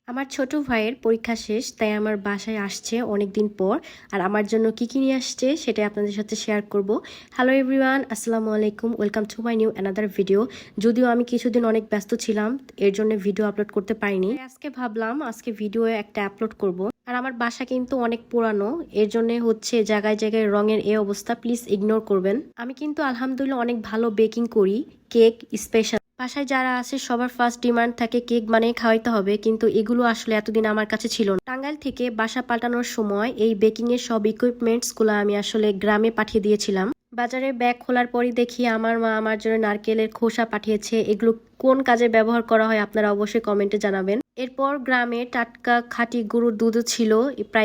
আমার ছোট ভাইয়ের পরীক্ষা শেষ, তাই আমার বাসায় আসছে অনেকদিন পর। আর আমার জন্য কি কি নিয়ে আসছে সেটাই আপনাদের সাথে শেয়ার করব। হ্যালো এভরিওয়ান, আসসালামু আলাইকুম, welcome to my new another video. যদিও আমি কিছুদিন অনেক ব্যস্ত ছিলাম, এর জন্য ভিডিও আপলোড করতে পারিনি। আজকে ভাবলাম আজকে ভিডিও একটা আপলোড করব। আর আমার বাসা কিন্তু অনেক পুরানো, এর জন্য হচ্ছে জায়গায় জায়গায় রঙের এই অবস্থা, প্লিজ ইগনোর করবেন। আমি কিন্তু আলহামদুলিল্লাহ অনেক ভালো বেকিং করি, কেক স্পেশাল। বাসায় যারা আছে সবার ফার্স্ট ডিমান্ড থাকে কেক বানিয়ে খাওয়াইতে হবে, কিন্তু এগুলো আসলে এতদিন আমার কাছে ছিল না। টাঙ্গাইল থেকে বাসা পাল্টানোর সময় এই বেকিং এর সব ইকুইপমেন্টস গুলো আমি আসলে গ্রামে পাঠিয়ে দিয়েছিলাম। বাজারে ব্যাগ খোলার পরই দেখি আমার মা আমার জন্য নারকেলের খোসা পাঠিয়েছে। এগুলো কোন কাজে ব্যবহার করা হয় আপনারা অবশ্যই কমেন্টে জানাবেন। এরপর গ্রামে টাটকা খাঁটি গরুর দুধও ছিল,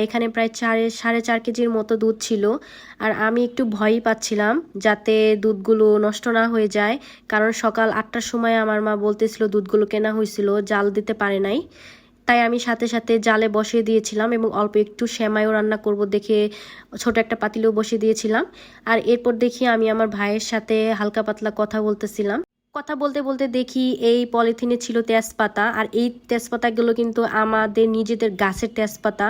এখানে প্রায় 4.5 কেজির মতো দুধ ছিল। আর আমি একটু ভয়ই পাচ্ছিলাম যাতে দুধগুলো নষ্ট না হয়ে যায়, কারণ সকাল 8টার সময় আমার মা বলতেছিল দুধগুলো কেনা হয়েছিল, জাল দিতে পারে নাই। তাই আমি সাথে সাথে জালে বসিয়ে দিয়েছিলাম এবং অল্প একটু সেমাইও রান্না করব দেখে ছোট একটা পাতিলেও বসিয়ে দিয়েছিলাম। আর এরপর দেখি আমি আমার ভাইয়ের সাথে হালকা পাতলা কথা বলতেছিলাম। কথা বলতে বলতে দেখি এই পলিথিনে ছিল তেজপাতা, আর এই তেজপাতাগুলো কিন্তু আমাদের নিজেদের গাছের তেজপাতা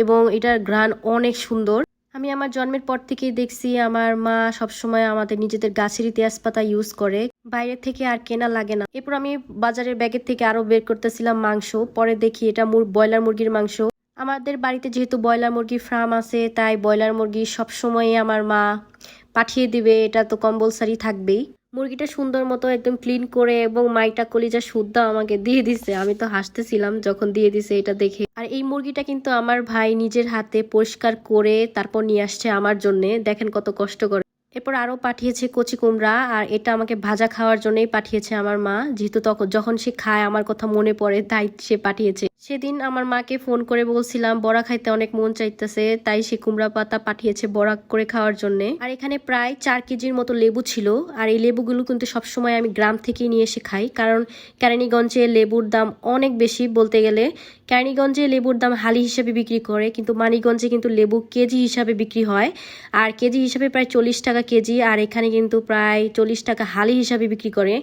এবং এটার ঘ্রাণ অনেক সুন্দর। আমি আমার জন্মের পর থেকেই দেখছি আমার মা সবসময় আমাদের নিজেদের গাছেরই তেজপাতা ইউজ করে, বাইরে থেকে আর কেনা লাগে না। এরপর আমি বাজারের ব্যাগের থেকে আরো বের করতেছিলাম মাংস, পরে দেখি এটা ব্রয়লার মুরগির মাংস। আমাদের বাড়িতে যেহেতু ব্রয়লার মুরগির ফার্ম আছে, তাই ব্রয়লার মুরগি সবসময় আমার মা পাঠিয়ে দিবে, এটা তো কম্পালসারি থাকবেই। মুরগিটা সুন্দর মতো একদম ক্লিন করে এবং মাইটা কলিজা শুদ্ধ আমাকে দিয়ে দিছে। আমি তো হাসতেছিলাম যখন দিয়ে দিছে এটা দেখে। আর এই মুরগিটা কিন্তু আমার ভাই নিজের হাতে পরিষ্কার করে তারপর নিয়ে আসছে আমার জন্য, দেখেন কত কষ্ট করে। এরপর আরো পাঠিয়েছে কচি কুমড়া, আর এটা আমাকে ভাজা খাওয়ার জন্যই পাঠিয়েছে আমার মা, যেহেতু যখন সে খায় আমার কথা মনে পড়ে তাই সে পাঠিয়েছে। সেদিন আমার মাকে ফোন করে বলছিলাম বড়া খাইতে অনেক মন চাইতেছে, তাই সে কুমড়া পাতা পাঠিয়েছে বড়া করে খাওয়ার জন্য। আর এখানে প্রায় 4 কেজির মতো লেবু ছিল। আর এই লেবুগুলো কিন্তু সবসময় আমি গ্রাম থেকে নিয়ে এসে খাই, কারণ কেরানীগঞ্জে লেবুর দাম অনেক বেশি। বলতে গেলে কেরানীগঞ্জে লেবুর দাম হালি হিসাবে বিক্রি করে, কিন্তু মানিকগঞ্জে কিন্তু লেবু কেজি হিসাবে বিক্রি হয়। আর কেজি হিসাবে প্রায় 40 টাকা কেজি, আর এখানে কিন্তু প্রায় 40 টাকা হালি হিসাবে বিক্রি করে।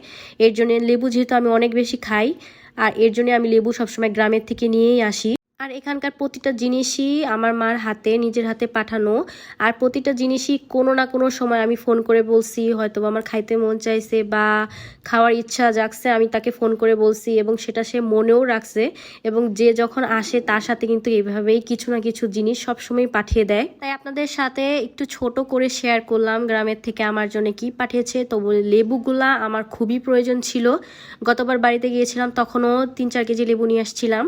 এর জন্য লেবু যেহেতু আমি অনেক বেশি খাই, আর এর জন্য আমি লেবু সবসময় গ্রামের থেকে নিয়েই আসি। আর এখানকার প্রতিটা জিনিসই আমার মার হাতে, নিজের হাতে পাঠানো। আর প্রতিটা জিনিসই কোনো না কোনো সময় আমি ফোন করে বলছি, হয়তো আমার খাইতে মন চাইছে বা খাওয়ার ইচ্ছা জাগছে, আমি তাকে ফোন করে বলছি এবং সেটা সে মনেও রাখছে। এবং যে যখন আসে তার সাথে কিন্তু এভাবেই কিছু না কিছু জিনিস সবসময় পাঠিয়ে দেয়। তাই আপনাদের সাথে একটু ছোট করে শেয়ার করলাম গ্রামের থেকে আমার জন্য কি পাঠিয়েছে। তো লেবুগুলা আমার খুবই প্রয়োজন ছিল। গতবার বাড়িতে গিয়েছিলাম তখনও 3-4 কেজি লেবু নিয়ে আসছিলাম।